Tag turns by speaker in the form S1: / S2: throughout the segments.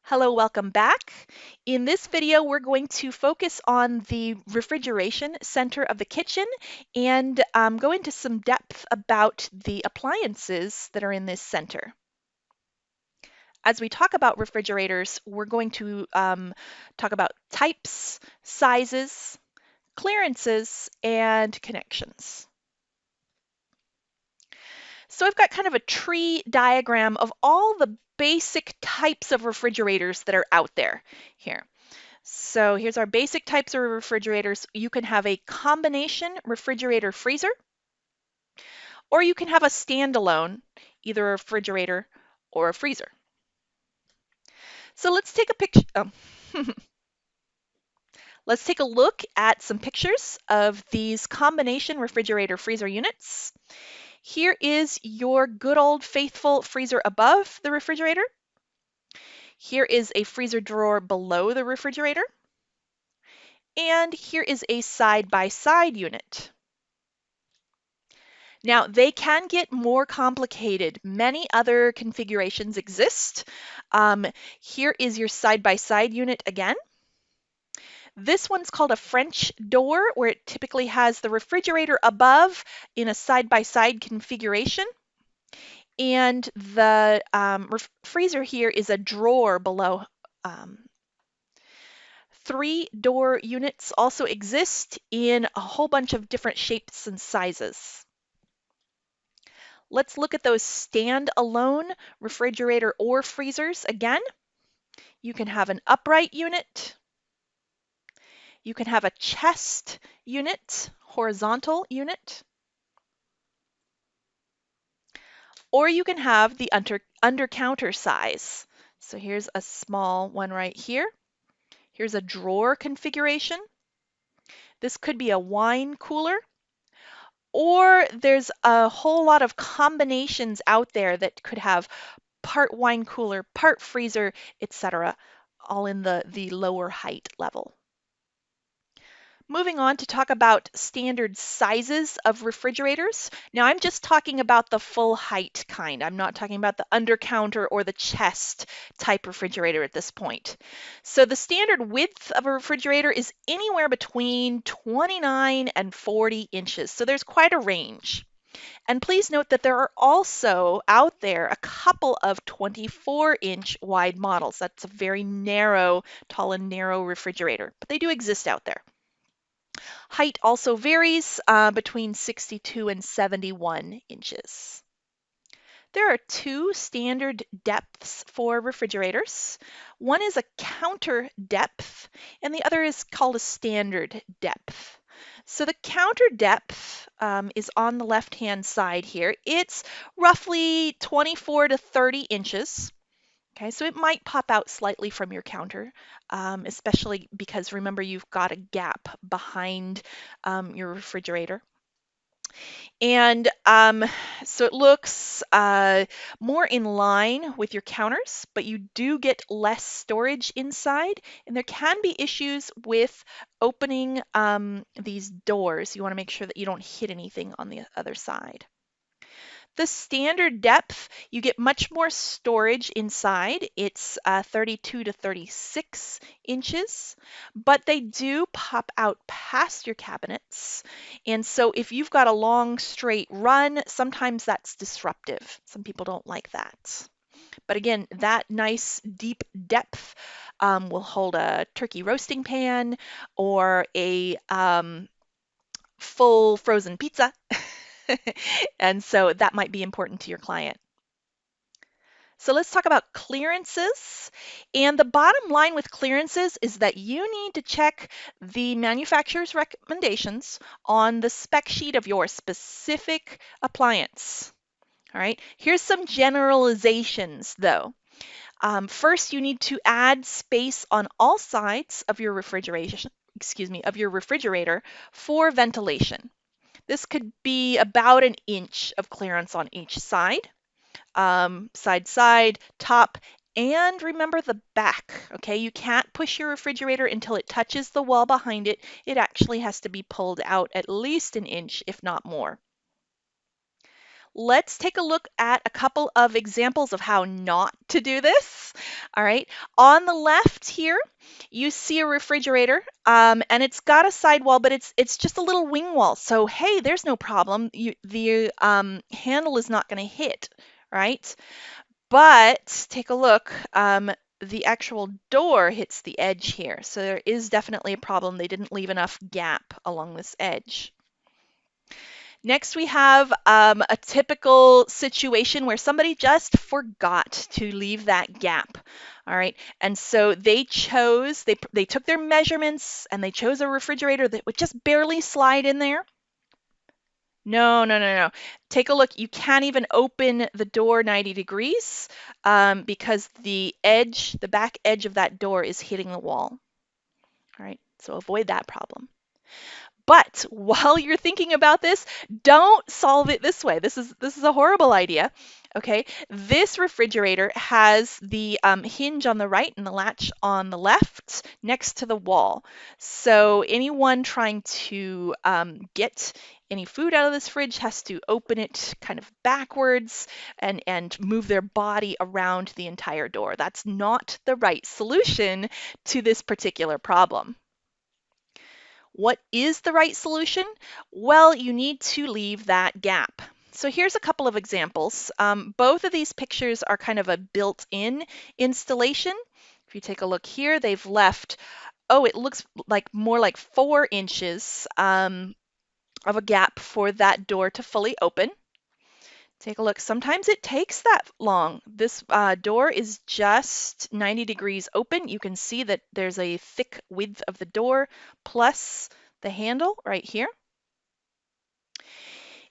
S1: Hello, welcome back. In this video, we're going to focus on the refrigeration center of the kitchen and go into some depth about the appliances that are in this center. As we talk about refrigerators, we're going to talk about types, sizes, clearances, and connections. So I've got kind of a tree diagram of all the basic types of refrigerators that are out there here. So here's our basic types of refrigerators. You can have a combination refrigerator freezer, or you can have a standalone, either a refrigerator or a freezer. So let's take a picture. Let's take a look at some pictures of these combination refrigerator freezer units. Here is your good old faithful freezer above the refrigerator. Here is a freezer drawer below the refrigerator. And here is a side-by-side unit. Now, they can get more complicated. Many other configurations exist. Here is your side-by-side unit again. This one's called a French door, where it typically has the refrigerator above in a side-by-side configuration. And the freezer here is a drawer below. Three-door units also exist in a whole bunch of different shapes and sizes. Let's look at those stand-alone refrigerator or freezers again. You can have an upright unit. You can have a chest unit, horizontal unit. Or you can have the under counter size. So here's a small one right here. Here's a drawer configuration. This could be a wine cooler. Or there's a whole lot of combinations out there that could have part wine cooler, part freezer, etc., all in the lower height level. Moving on to talk about standard sizes of refrigerators. Now I'm just talking about the full height kind. I'm not talking about the under counter or the chest type refrigerator at this point. So the standard width of a refrigerator is anywhere between 29 and 40 inches. So there's quite a range. And please note that there are also out there a couple of 24-inch wide models. That's a very narrow, tall and narrow refrigerator, but they do exist out there. Height also varies between 62 and 71 inches. There are two standard depths for refrigerators. One is a counter depth, and the other is called a standard depth. So the counter depth is on the left-hand side here. It's roughly 24 to 30 inches. Okay, so it might pop out slightly from your counter, especially because remember you've got a gap behind your refrigerator. And so it looks more in line with your counters, but you do get less storage inside, and there can be issues with opening these doors. You want to make sure that you don't hit anything on the other side. The standard depth, you get much more storage inside. It's 32 to 36 inches, but they do pop out past your cabinets. And so if you've got a long straight run, sometimes that's disruptive. Some people don't like that. But again, that nice deep depth will hold a turkey roasting pan or a full frozen pizza. And so that might be important to your client. So let's talk about clearances. And the bottom line with clearances is that you need to check the manufacturer's recommendations on the spec sheet of your specific appliance. All right, here's some generalizations though. First, you need to add space on all sides of your refrigerator for ventilation. This could be about an inch of clearance on each side, side, top, and remember the back, okay? You can't push your refrigerator until it touches the wall behind it. It actually has to be pulled out at least an inch, if not more. let's take a look at a couple of examples of how not to do this. All right, on the left here, you see a refrigerator, and it's got a sidewall, but it's just a little wing wall. So hey, there's no problem. The handle is not going to hit, right? But take a look. The actual door hits the edge here, so there is definitely a problem. They didn't leave enough gap along this edge. Next, we have a typical situation where somebody just forgot to leave that gap. All right, and so they took their measurements and they chose a refrigerator that would just barely slide in there. No, no, no, no. Take a look. You can't even open the door 90 degrees because the back edge of that door is hitting the wall. All right, so avoid that problem. But while you're thinking about this, don't solve it this way. This is a horrible idea. Okay, this refrigerator has the hinge on the right and the latch on the left next to the wall. So anyone trying to get any food out of this fridge has to open it kind of backwards and move their body around the entire door. That's not the right solution to this particular problem. What is the right solution? Well, you need to leave that gap. So here's a couple of examples. Both of these pictures are kind of a built-in installation. If you take a look here, they've left, it looks like more like 4 inches of a gap for that door to fully open. Take a look. Sometimes it takes that long. This door is just 90 degrees open. You can see that there's a thick width of the door plus the handle right here.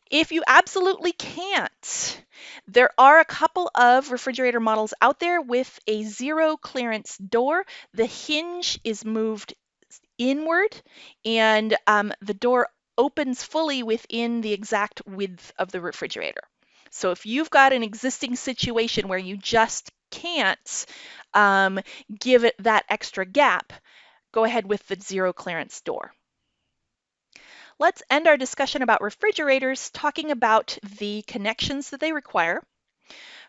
S1: If you absolutely can't, there are a couple of refrigerator models out there with a zero clearance door. The hinge is moved inward and the door opens fully within the exact width of the refrigerator. So if you've got an existing situation where you just can't give it that extra gap, go ahead with the zero clearance door. Let's end our discussion about refrigerators talking about the connections that they require.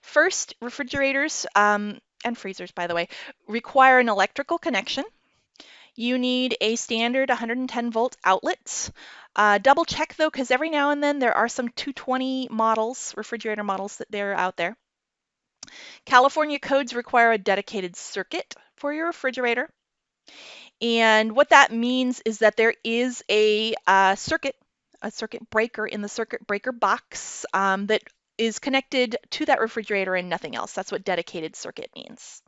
S1: First, refrigerators, and freezers, by the way, require an electrical connection. You need a standard 110 volt outlet. Double check though, because every now and then there are some 220 models, refrigerator models that they're out there. California codes require a dedicated circuit for your refrigerator. And what that means is that there is a circuit breaker in the circuit breaker box that is connected to that refrigerator and nothing else. That's what dedicated circuit means.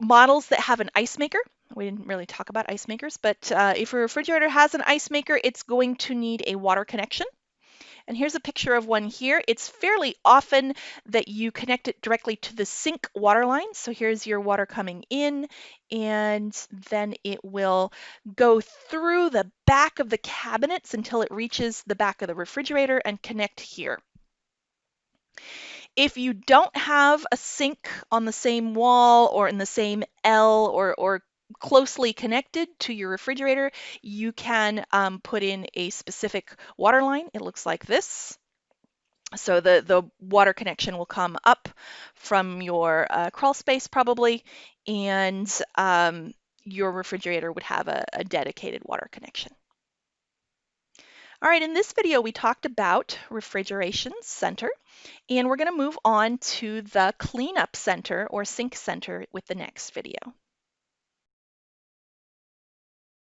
S1: Models that have an ice maker. We didn't really talk about ice makers, but if a refrigerator has an ice maker, it's going to need a water connection. And here's a picture of one here. It's fairly often that you connect it directly to the sink water line. So here's your water coming in, and then it will go through the back of the cabinets until it reaches the back of the refrigerator and connect here. If you don't have a sink on the same wall or in the same L or closely connected to your refrigerator, you can put in a specific water line. It looks like this. So the water connection will come up from your crawl space probably, and your refrigerator would have a dedicated water connection. All right, in this video, we talked about refrigeration center, and we're going to move on to the cleanup center or sink center with the next video.